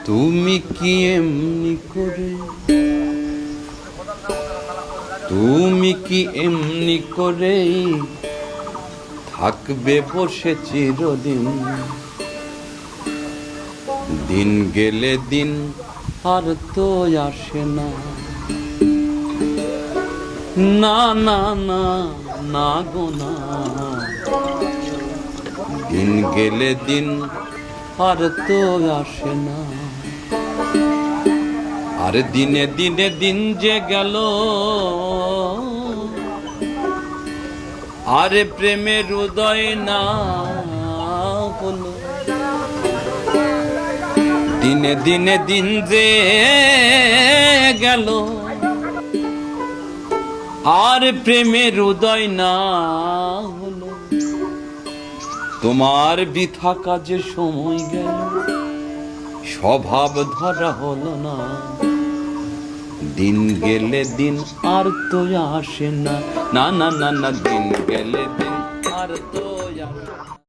তুমি কি এমনি করে, তুমি কি এমনি করে থাকবে বসে চিরদিন? দিন গেলে দিন আর তো আসে না। না না না না গো না, দিন গেলে দিন আর তো আসে না। আর দিনে দিনে দিন যে গেল, আরে প্রেমের উদয় না হলো। দিনে দিনে দিন যে গেল, আর প্রেমের উদয় না হলো। তোমার বৃথা কাজে সময় গেল, স্বভাব ধরা হলো না। দিন গেলে দিন আর তো আসে না। না না না না, দিন গেলে দিন আর তো আসে না।